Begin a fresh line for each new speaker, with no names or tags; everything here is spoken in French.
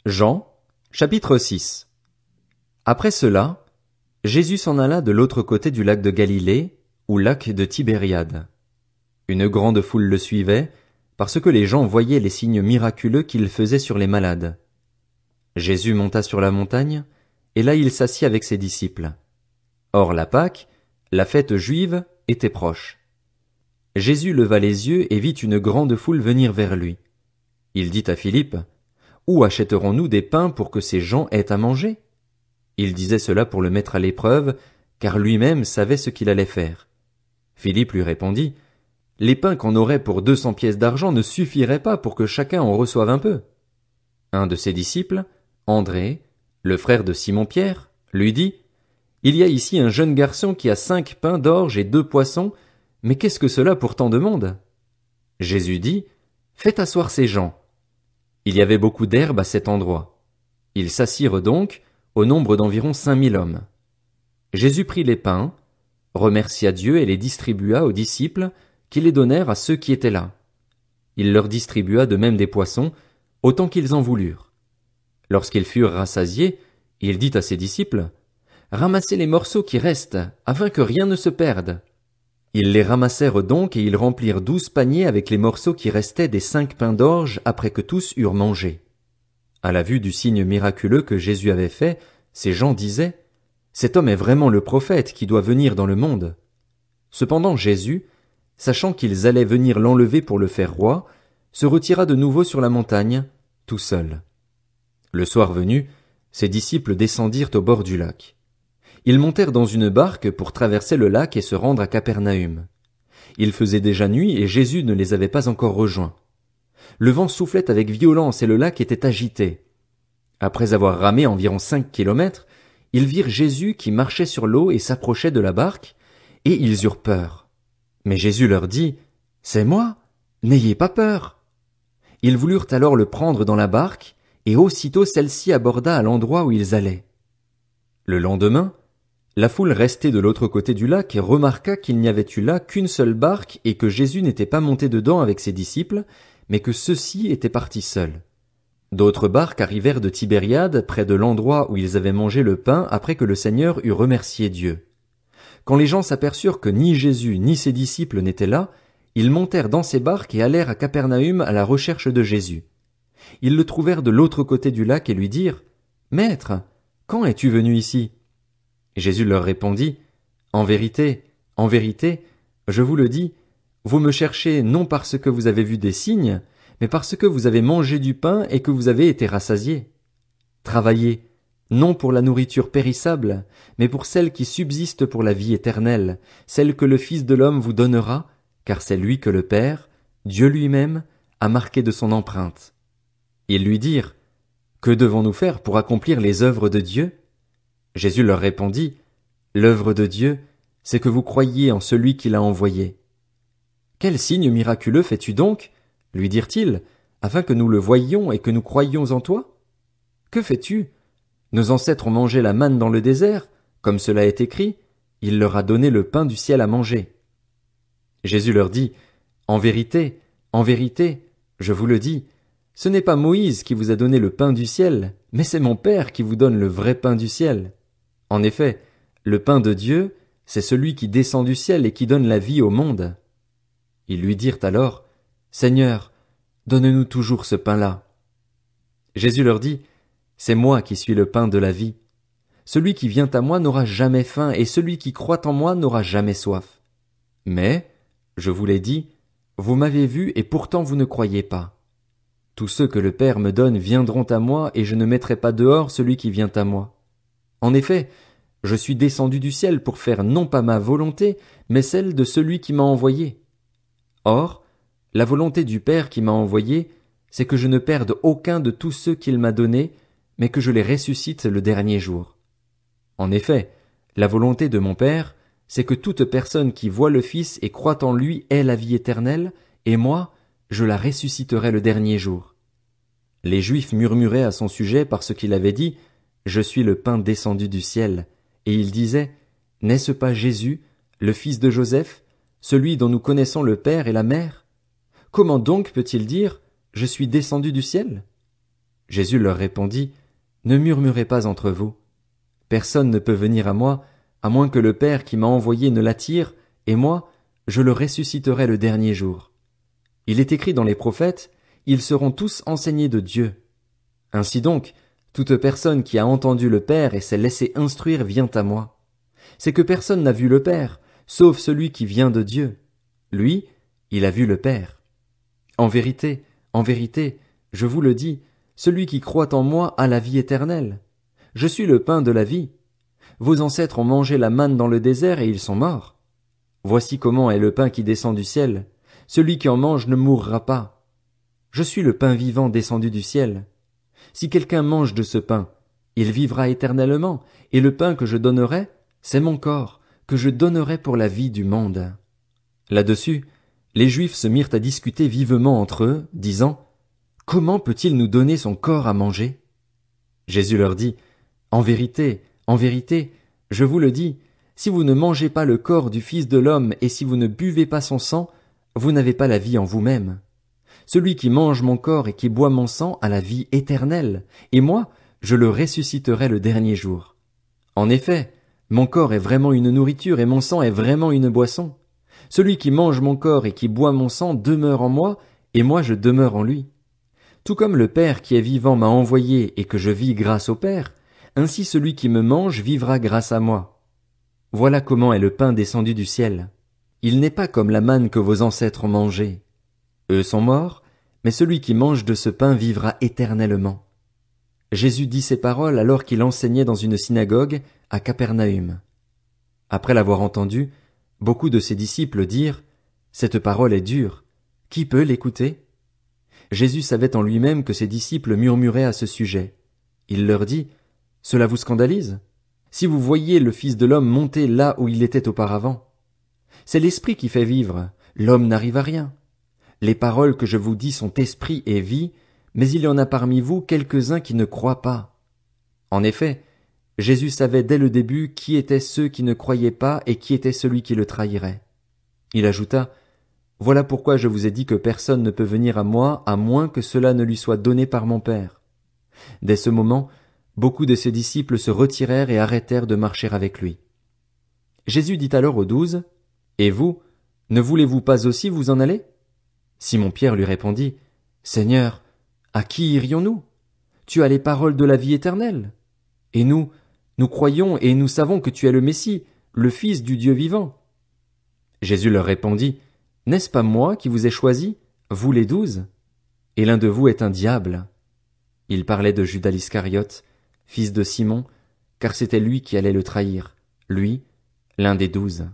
Jean, chapitre 6. Après cela, Jésus s'en alla de l'autre côté du lac de Galilée, ou lac de Tibériade. Une grande foule le suivait, parce que les gens voyaient les signes miraculeux qu'il faisait sur les malades. Jésus monta sur la montagne, et là il s'assit avec ses disciples. Or la Pâque, la fête juive, était proche. Jésus leva les yeux et vit une grande foule venir vers lui. Il dit à Philippe, « Où achèterons-nous des pains pour que ces gens aient à manger ?» Il disait cela pour le mettre à l'épreuve, car lui-même savait ce qu'il allait faire. Philippe lui répondit, « Les pains qu'on aurait pour 200 pièces d'argent ne suffiraient pas pour que chacun en reçoive un peu. » Un de ses disciples, André, le frère de Simon-Pierre, lui dit, « Il y a ici un jeune garçon qui a 5 pains d'orge et 2 poissons, mais qu'est-ce que cela pour tant de monde ?» Jésus dit, « Faites asseoir ces gens. » Il y avait beaucoup d'herbe à cet endroit. Ils s'assirent donc, au nombre d'environ 5000 hommes. Jésus prit les pains, remercia Dieu et les distribua aux disciples, qui les donnèrent à ceux qui étaient là. Il leur distribua de même des poissons, autant qu'ils en voulurent. Lorsqu'ils furent rassasiés, il dit à ses disciples, « Ramassez les morceaux qui restent, afin que rien ne se perde. » Ils les ramassèrent donc et ils remplirent 12 paniers avec les morceaux qui restaient des 5 pains d'orge après que tous eurent mangé. À la vue du signe miraculeux que Jésus avait fait, ces gens disaient, « Cet homme est vraiment le prophète qui doit venir dans le monde. » Cependant Jésus, sachant qu'ils allaient venir l'enlever pour le faire roi, se retira de nouveau sur la montagne, tout seul. Le soir venu, ses disciples descendirent au bord du lac. Ils montèrent dans une barque pour traverser le lac et se rendre à Capernaüm. Il faisait déjà nuit et Jésus ne les avait pas encore rejoints. Le vent soufflait avec violence et le lac était agité. Après avoir ramé environ 5 kilomètres, ils virent Jésus qui marchait sur l'eau et s'approchait de la barque, et ils eurent peur. Mais Jésus leur dit, « C'est moi, n'ayez pas peur. » Ils voulurent alors le prendre dans la barque, et aussitôt celle-ci aborda à l'endroit où ils allaient. Le lendemain, la foule restée de l'autre côté du lac remarqua qu'il n'y avait eu là qu'une seule barque et que Jésus n'était pas monté dedans avec ses disciples, mais que ceux-ci étaient partis seuls. D'autres barques arrivèrent de Tibériade près de l'endroit où ils avaient mangé le pain après que le Seigneur eut remercié Dieu. Quand les gens s'aperçurent que ni Jésus ni ses disciples n'étaient là, ils montèrent dans ces barques et allèrent à Capernaüm à la recherche de Jésus. Ils le trouvèrent de l'autre côté du lac et lui dirent, « Maître, quand es-tu venu ici ?» Jésus leur répondit, « en vérité, je vous le dis, vous me cherchez non parce que vous avez vu des signes, mais parce que vous avez mangé du pain et que vous avez été rassasiés. Travaillez, non pour la nourriture périssable, mais pour celle qui subsiste pour la vie éternelle, celle que le Fils de l'homme vous donnera, car c'est lui que le Père, Dieu lui-même, a marqué de son empreinte. » Ils lui dirent, « Que devons-nous faire pour accomplir les œuvres de Dieu ?» Jésus leur répondit, « L'œuvre de Dieu, c'est que vous croyiez en celui qui l'a envoyé. » « Quel signe miraculeux fais-tu donc, lui dirent-ils, afin que nous le voyions et que nous croyions en toi? Que fais-tu? Nos ancêtres ont mangé la manne dans le désert, comme cela est écrit, il leur a donné le pain du ciel à manger. » Jésus leur dit, « En vérité, je vous le dis, ce n'est pas Moïse qui vous a donné le pain du ciel, mais c'est mon Père qui vous donne le vrai pain du ciel. En effet, le pain de Dieu, c'est celui qui descend du ciel et qui donne la vie au monde. » Ils lui dirent alors, « Seigneur, donne-nous toujours ce pain-là. » Jésus leur dit, « C'est moi qui suis le pain de la vie. Celui qui vient à moi n'aura jamais faim, et celui qui croit en moi n'aura jamais soif. Mais, je vous l'ai dit, vous m'avez vu et pourtant vous ne croyez pas. Tous ceux que le Père me donne viendront à moi, et je ne mettrai pas dehors celui qui vient à moi. En effet, je suis descendu du ciel pour faire non pas ma volonté, mais celle de celui qui m'a envoyé. Or, la volonté du Père qui m'a envoyé, c'est que je ne perde aucun de tous ceux qu'il m'a donnés, mais que je les ressuscite le dernier jour. En effet, la volonté de mon Père, c'est que toute personne qui voit le Fils et croit en lui ait la vie éternelle, et moi, je la ressusciterai le dernier jour. » Les Juifs murmuraient à son sujet parce qu'il avait dit, « Je suis le pain descendu du ciel. » Et ils disaient, « N'est-ce pas Jésus, le fils de Joseph, celui dont nous connaissons le père et la mère? Comment donc peut-il dire, « Je suis descendu du ciel » ? Jésus leur répondit, Ne murmurez pas entre vous. Personne ne peut venir à moi, à moins que le Père qui m'a envoyé ne l'attire, et moi, je le ressusciterai le dernier jour. Il est écrit dans les prophètes, ils seront tous enseignés de Dieu. Ainsi donc, toute personne qui a entendu le Père et s'est laissé instruire vient à moi. C'est que personne n'a vu le Père, sauf celui qui vient de Dieu. Lui, il a vu le Père. En vérité, je vous le dis, celui qui croit en moi a la vie éternelle. Je suis le pain de la vie. Vos ancêtres ont mangé la manne dans le désert et ils sont morts. Voici comment est le pain qui descend du ciel. Celui qui en mange ne mourra pas. Je suis le pain vivant descendu du ciel. Si quelqu'un mange de ce pain, il vivra éternellement, et le pain que je donnerai, c'est mon corps, que je donnerai pour la vie du monde. Là-dessus, les Juifs se mirent à discuter vivement entre eux, disant, Comment peut-il nous donner son corps à manger? Jésus leur dit, En vérité, je vous le dis, si vous ne mangez pas le corps du Fils de l'homme et si vous ne buvez pas son sang, vous n'avez pas la vie en vous-même. Celui qui mange mon corps et qui boit mon sang a la vie éternelle, et moi, je le ressusciterai le dernier jour. En effet, mon corps est vraiment une nourriture et mon sang est vraiment une boisson. Celui qui mange mon corps et qui boit mon sang demeure en moi, et moi je demeure en lui. Tout comme le Père qui est vivant m'a envoyé et que je vis grâce au Père, ainsi celui qui me mange vivra grâce à moi. Voilà comment est le pain descendu du ciel. Il n'est pas comme la manne que vos ancêtres ont mangée. Eux sont morts, mais celui qui mange de ce pain vivra éternellement. Jésus dit ces paroles alors qu'il enseignait dans une synagogue à Capernaüm. Après l'avoir entendu, beaucoup de ses disciples dirent, Cette parole est dure. Qui peut l'écouter? Jésus savait en lui-même que ses disciples murmuraient à ce sujet. Il leur dit, Cela vous scandalise? Si vous voyez le Fils de l'homme monter là où il était auparavant. C'est l'Esprit qui fait vivre, l'homme n'arrive à rien. Les paroles que je vous dis sont esprit et vie, mais il y en a parmi vous quelques-uns qui ne croient pas. En effet, Jésus savait dès le début qui étaient ceux qui ne croyaient pas et qui était celui qui le trahirait. Il ajouta, Voilà pourquoi je vous ai dit que personne ne peut venir à moi à moins que cela ne lui soit donné par mon Père. Dès ce moment, beaucoup de ses disciples se retirèrent et arrêtèrent de marcher avec lui. Jésus dit alors aux 12, Et vous, ne voulez-vous pas aussi vous en aller? Simon-Pierre lui répondit, Seigneur, à qui irions-nous? Tu as les paroles de la vie éternelle. Et nous croyons et nous savons que tu es le Messie, le Fils du Dieu vivant. Jésus leur répondit, N'est-ce pas moi qui vous ai choisis, vous les 12? Et l'un de vous est un diable. Il parlait de Judas l'Iscariote, fils de Simon, car c'était lui qui allait le trahir, lui, l'un des 12.